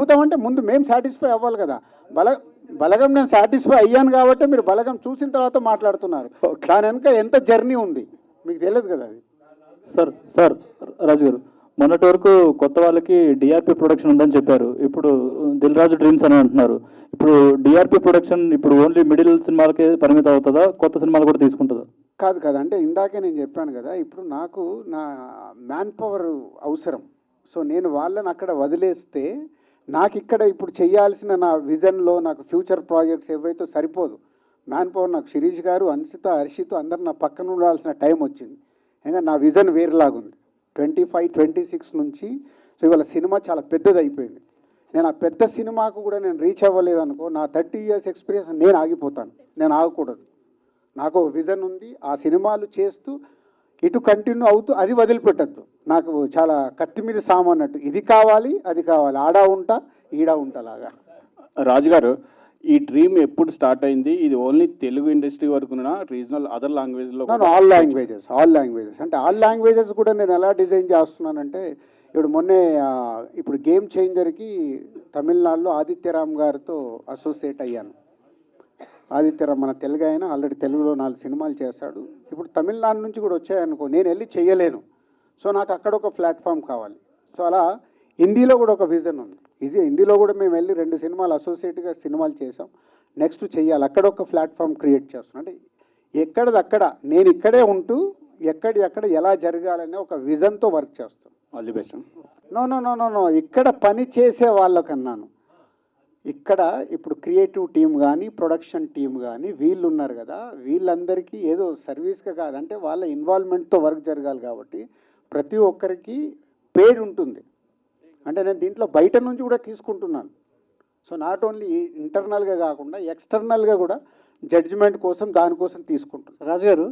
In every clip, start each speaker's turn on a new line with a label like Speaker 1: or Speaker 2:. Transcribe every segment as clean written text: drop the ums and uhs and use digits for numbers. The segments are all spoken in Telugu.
Speaker 1: అడుగుతామంటే ముందు మేము సాటిస్ఫై అవ్వాలి కదా. బలగం నేను సాటిస్ఫై అయ్యాను కాబట్టి మీరు బలగం చూసిన తర్వాత మాట్లాడుతున్నారు. దాని వెనుక ఎంత జర్నీ ఉంది మీకు తెలియదు కదా అది.
Speaker 2: సార్ రాజు గారు, మొన్నటి వరకు కొత్త వాళ్ళకి డిఆర్పి ప్రొడక్షన్ ఉందని చెప్పారు. ఇప్పుడు దిల్ రాజు డ్రీమ్స్ అని అంటున్నారు. ఇప్పుడు డిఆర్పి ప్రొడక్షన్ ఇప్పుడు ఓన్లీ మిడిల్ సినిమాలకే పరిమితం అవుతుందా, కొత్త సినిమాలు కూడా తీసుకుంటుందా?
Speaker 1: కాదు కాదు, అంటే ఇందాకే నేను చెప్పాను కదా, ఇప్పుడు నాకు నా మ్యాన్ పవర్ అవసరం. సో నేను వాళ్ళని అక్కడ వదిలేస్తే నాకు ఇక్కడ ఇప్పుడు చేయాల్సిన నా విజన్లో నాకు ఫ్యూచర్ ప్రాజెక్ట్స్ ఏవైతే సరిపోదు. మ్యాన్ పవర్ నాకు శిరీష్ గారు, అన్సిత, హర్షిత్ అందరు నా పక్కన ఉండాల్సిన టైం వచ్చింది. ఇంకా నా విజన్ వేరేలాగుంది 25, 26 నుంచి. సో ఇవాళ సినిమా చాలా పెద్దది అయిపోయింది. నేను ఆ పెద్ద సినిమాకు కూడా నేను రీచ్ అవ్వలేదు అనుకో, నా 30 years ఎక్స్పీరియన్స్ నేను ఆగిపోతాను. నేను ఆగకూడదు. నాకు ఒక విజన్ ఉంది. ఆ సినిమాలు చేస్తూ ఇటు కంటిన్యూ అవుతూ అది వదిలిపెట్టద్దు. నాకు చాలా కత్తి మీద సాము అన్నట్టు, ఇది కావాలి అది కావాలి, ఆడా ఉంటా ఈడా ఉంటా లాగా.
Speaker 3: రాజుగారు, ఈ డ్రీమ్ ఎప్పుడు స్టార్ట్ అయింది? ఇది ఓన్లీ తెలుగు ఇండస్ట్రీ వరకు రీజనల్ అదర్ లాంగ్వేజ్లో?
Speaker 1: ఆల్ లాంగ్వేజెస్ అంటే ఆల్ లాంగ్వేజెస్ కూడా నేను ఎలా డిజైన్ చేస్తున్నానంటే, ఇప్పుడు మొన్నే ఇప్పుడు గేమ్ చేంజర్కి తమిళనాడులో ఆదిత్యరామ్ గారితో అసోసియేట్ అయ్యాను. ఆదిత్యరామ్ మన తెలుగు ఆయన, ఆల్రెడీ తెలుగులో 4 సినిమాలు చేశాడు. ఇప్పుడు తమిళనాడు నుంచి కూడా వచ్చాయనుకో, నేను వెళ్ళి చేయలేను. సో నాకు అక్కడ ఒక ప్లాట్ఫామ్ కావాలి. సో అలా హిందీలో కూడా ఒక విజన్ ఉంది. హిందీలో కూడా మేము వెళ్ళి 2 సినిమాలు అసోసియేట్గా సినిమాలు చేసాం. నెక్స్ట్ చెయ్యాలి, అక్కడ ఒక ప్లాట్ఫామ్ క్రియేట్ చేస్తున్నాం. అంటే ఎక్కడిది అక్కడ నేను ఇక్కడే ఉంటూ ఎక్కడ ఎలా జరగాలనే ఒక విజన్తో వర్క్ చేస్తాం.
Speaker 3: All the best.
Speaker 1: నో ఇక్కడ పని చేసే వాళ్ళకన్నాను. ఇక్కడ ఇప్పుడు క్రియేటివ్ టీం కానీ ప్రొడక్షన్ టీం కానీ వీళ్ళు ఉన్నారు కదా, వీళ్ళందరికీ ఏదో సర్వీస్గా కాదంటే వాళ్ళ ఇన్వాల్వ్మెంట్తో వర్క్ జరగాలి. కాబట్టి ప్రతి ఒక్కరికి పేడ్ ఉంటుంది. అంటే నేను దీంట్లో బయట నుంచి కూడా తీసుకుంటున్నాను. సో నాట్ ఓన్లీ ఇంటర్నల్గా కాకుండా ఎక్స్టర్నల్గా కూడా జడ్జిమెంట్ కోసం దానికోసం తీసుకుంటున్నాను.
Speaker 2: రాజుగారు,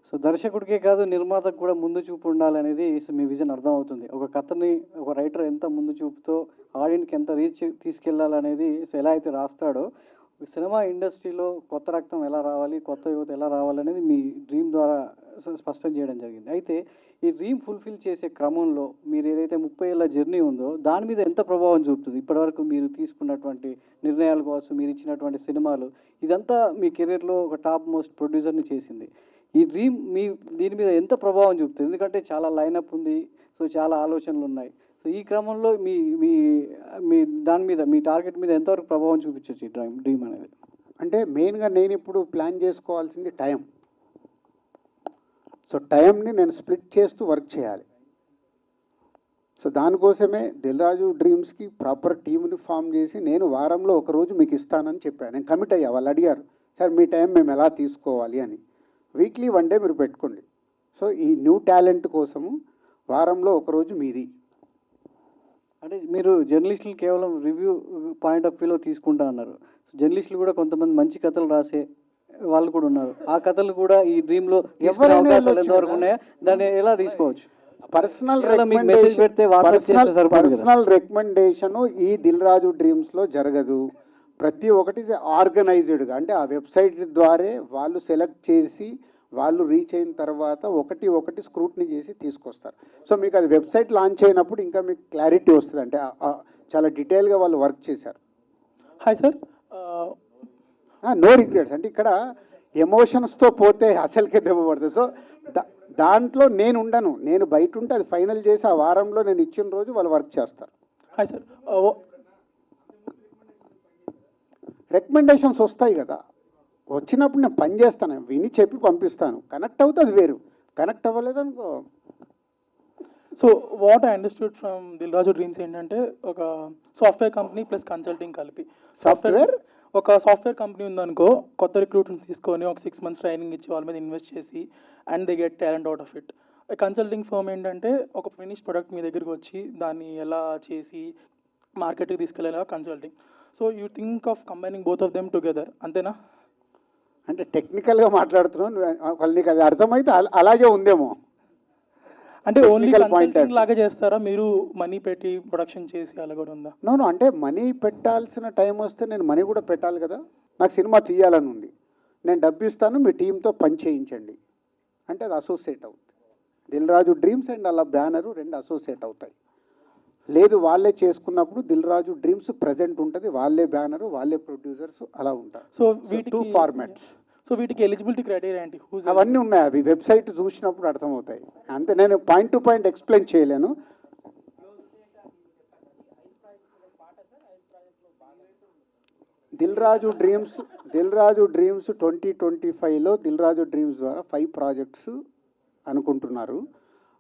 Speaker 2: సో దర్శకుడికే కాదు నిర్మాతకు కూడా ముందు చూపు ఉండాలనేది మీ విజన్ అర్థమవుతుంది. ఒక కథని ఒక రైటర్ ఎంత ముందు చూపుతో ఆడియన్స్కి ఎంత రీచ్ తీసుకెళ్లాలనేది ఎలా అయితే రాస్తాడో, సినిమా ఇండస్ట్రీలో కొత్త రక్తం ఎలా రావాలి, కొత్త యువత ఎలా రావాలనేది మీ డ్రీమ్ ద్వారా స్పష్టం చేయడం జరిగింది. అయితే ఈ డ్రీమ్ ఫుల్ఫిల్ చేసే క్రమంలో మీరు ఏదైతే 30 ఏళ్ళ జర్నీ ఉందో దాని మీద ఎంత ప్రభావం చూపుతుంది? ఇప్పటివరకు మీరు తీసుకున్నటువంటి నిర్ణయాలు కావచ్చు, మీరు ఇచ్చినటువంటి సినిమాలు, ఇదంతా మీ కెరీర్లో ఒక టాప్ మోస్ట్ ప్రొడ్యూసర్ని చేసింది. ఈ డ్రీమ్ దీని మీద ఎంత ప్రభావం చూపుతుంది? ఎందుకంటే చాలా లైనప్ ఉంది, సో చాలా ఆలోచనలు ఉన్నాయి. సో ఈ క్రమంలో మీ మీ మీ దాని మీద మీ టార్గెట్ మీద ఎంతవరకు ప్రభావం చూపించవచ్చు ఈ డ్రీమ్ అనేది?
Speaker 1: అంటే మెయిన్గా నేను ఇప్పుడు ప్లాన్ చేసుకోవాల్సింది టైం. సో టైంని నేను స్ప్లిట్ చేస్తూ వర్క్ చేయాలి. సో దానికోసమే దిల్ రాజు డ్రీమ్స్కి ప్రాపర్ టీమ్ని ఫామ్ చేసి నేను వారంలో ఒకరోజు మీకు ఇస్తానని చెప్పాను. నేను కమిట్ అయ్యా. వాళ్ళు అడిగారు, సార్ మీ టైం మేము ఎలా తీసుకోవాలి అని. వీక్లీ 1 day మీరు పెట్టుకోండి. సో ఈ న్యూ టాలెంట్ కోసము వారంలో ఒకరోజు మీది.
Speaker 2: అంటే మీరు జర్నలిస్టులు కేవలం రివ్యూ పాయింట్ ఆఫ్ వ్యూలో తీసుకుంటా అన్నారు. జర్నలిస్టులు కూడా కొంతమంది మంచి కథలు రాసే వాళ్ళు కూడా ఉన్నారు. ఆ కథలు కూడా ఈ డ్రీమ్లో అవకాశాలు ఎంతవరకు ఉన్నాయో దాన్ని ఎలా తీసుకోవచ్చు?
Speaker 1: పర్సనల్ రికమెండేషన్ ఈ దిల్ రాజు డ్రీమ్స్లో జరగదు. ప్రతి ఒక్కటి ఆర్గనైజ్డ్గా, అంటే ఆ వెబ్సైట్ ద్వారా వాళ్ళు సెలెక్ట్ చేసి వాళ్ళు రీచ్ అయిన తర్వాత ఒకటి స్క్రూట్నీ చేసి తీసుకొస్తారు. సో మీకు అది వెబ్సైట్ లాంచ్ అయినప్పుడు ఇంకా మీకు క్లారిటీ వస్తుంది. అంటే చాలా డీటెయిల్గా వాళ్ళు వర్క్ చేశారు.
Speaker 4: Hi sir.
Speaker 1: No regrets. అంటే ఇక్కడ ఎమోషన్స్తో పోతే అసలుకే దెబ్బ పడుతుంది. సో దాంట్లో నేను ఉండను, నేను బయట ఉంటే అది ఫైనల్ చేసి ఆ వారంలో నేను ఇచ్చిన రోజు వాళ్ళు వర్క్ చేస్తారు.
Speaker 4: Hi sir.
Speaker 1: రికమెండేషన్స్ వస్తాయి కదా, వచ్చినప్పుడు నేను పని చేస్తాను, విని చెప్పి పంపిస్తాను. కనెక్ట్ అవుతుంది వేరు, కనెక్ట్ అవ్వలేదు అనుకో.
Speaker 4: So what I understood from Dil Raju dreams ఏంటంటే ఒక సాఫ్ట్వేర్ కంపెనీ ప్లస్ కన్సల్టింగ్ కలిపి. ఒక సాఫ్ట్వేర్ కంపెనీ ఉందనుకో, కొత్త రిక్రూట్ని తీసుకొని ఒక 6 months ట్రైనింగ్ ఇచ్చి వాళ్ళ మీద ఇన్వెస్ట్ చేసి and they get talent out of it. Consulting firm ఏంటంటే ఒక ఫినిష్ ప్రొడక్ట్ మీ దగ్గరికి వచ్చి దాన్ని ఎలా చేసి మార్కెట్కి తీసుకెళ్ళాలి consulting. So you think of combining both of them together, అంతేనా?
Speaker 1: అంటే టెక్నికల్గా మాట్లాడుతున్నాను, నీకు అది అర్థమైతే అలాగే ఉందేమో.
Speaker 4: అంటే ఓన్లీ కన్సల్టింగ్ లాగా చేస్తారా మీరు, మనీ పెట్టి ప్రొడక్షన్ చేసి అలా కూడా ఉందా?
Speaker 1: నో అంటే మనీ పెట్టాల్సిన టైం వస్తే నేను మనీ కూడా పెట్టాలి కదా. నాకు సినిమా తీయాలని ఉంది, నేను డబ్బు ఇస్తాను, మీ టీంతో పని చేయించండి అంటే అది అసోసియేట్ అవుతుంది. దిల్ రాజు డ్రీమ్స్ అండ్ అలా బ్యానరు 2 అసోసియేట్ అవుతాయి. లేదు వాళ్ళే చేసుకున్నప్పుడు దిల్ రాజు డ్రీమ్స్ ప్రజెంట్ ఉంటుంది, వాళ్ళే బ్యానరు, వాళ్ళే ప్రొడ్యూసర్స్ అలా ఉంటారు.
Speaker 4: సో
Speaker 1: టూ
Speaker 4: వీటికి
Speaker 1: ఫార్మాట్స్
Speaker 4: సో వీటికి ఎలిజిబిలిటీ క్రైటీరియా ఏంటి?
Speaker 1: అవన్నీ ఉన్నాయి, అవి వెబ్సైట్ చూసినప్పుడు అర్థమవుతాయి. అంతే, నేను పాయింట్ టు పాయింట్ ఎక్స్ప్లెయిన్ చేయలేను. దిల్ రాజు డ్రీమ్స్ 2025లో దిల్ రాజు డ్రీమ్స్ ద్వారా 5 ప్రాజెక్ట్స్ అనుకుంటున్నారు.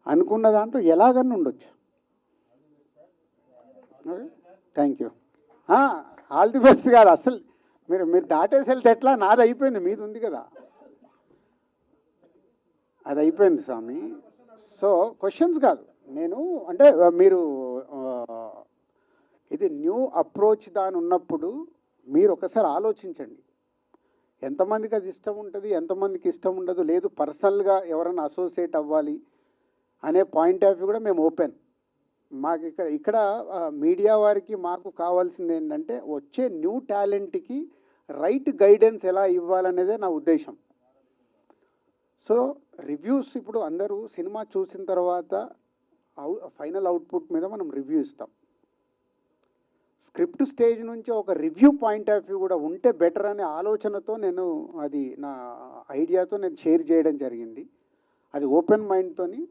Speaker 1: అనుకున్న దాంట్లో ఎలాగన్నా ఉండొచ్చు. Thank you. All the best కాదు, అసలు మీరు దాటేసి వెళ్తే ఎట్లా, నాది అయిపోయింది, మీది ఉంది కదా, అది అయిపోయింది స్వామి. సో క్వశ్చన్స్ కాదు, నేను అంటే మీరు ఇది న్యూ అప్రోచ్ దాని ఉన్నప్పుడు మీరు ఒకసారి ఆలోచించండి, ఎంతమందికి అది ఇష్టం ఉంటుంది, ఎంతమందికి ఇష్టం ఉండదు, లేదు పర్సనల్గా ఎవరైనా అసోసియేట్ అవ్వాలి అనే పాయింట్ ఆఫ్ వ్యూ కూడా మేము ఓపెన్. మాకు ఇక్కడ మీడియా వారికి మాకు కావాల్సింది ఏంటంటే వచ్చే న్యూ టాలెంట్కి రైట్ గైడెన్స్ ఎలా ఇవ్వాలనేదే నా ఉద్దేశం. సో రివ్యూస్ ఇప్పుడు అందరూ సినిమా చూసిన తర్వాత ఫైనల్ అవుట్పుట్ మీద మనం రివ్యూ ఇస్తాం. స్క్రిప్ట్ స్టేజ్ నుంచి ఒక రివ్యూ పాయింట్ ఆఫ్ వ్యూ కూడా ఉంటే బెటర్ అనే ఆలోచనతో నేను అది నా ఐడియాతో నేను షేర్ చేయడం జరిగింది. అది ఓపెన్ మైండ్తోని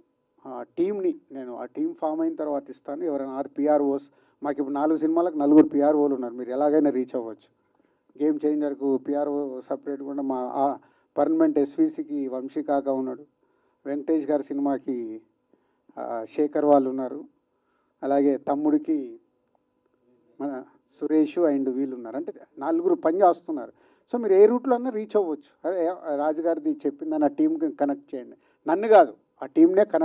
Speaker 1: టీమ్ని నేను ఆ టీం ఫామ్ అయిన తర్వాత ఇస్తాను. ఎవరైనా పిఆర్ఓస్, మాకు ఇప్పుడు 4 సినిమాలకు 4 పిఆర్ఓలు ఉన్నారు, మీరు ఎలాగైనా రీచ్ అవ్వచ్చు. గేమ్ చేంజర్కు పిఆర్ఓ సపరేట్ కూడా మా పర్మనెంట్ ఎస్విసికి వంశీకాక ఉన్నాడు, వెంకటేష్ గారి సినిమాకి శేఖర్ వాళ్ళు ఉన్నారు, అలాగే తమ్ముడికి మన సురేష్ అండ్ వీళ్ళు ఉన్నారు. అంటే 4 పని చేస్తున్నారు. సో మీరు ఏ రూట్లో అన్నా రీచ్ అవ్వచ్చు. అదే రాజుగారిది చెప్పిందని ఆ టీంకి కనెక్ట్ చేయండి, నన్ను కాదు ఆ టీంనే కనెక్ట్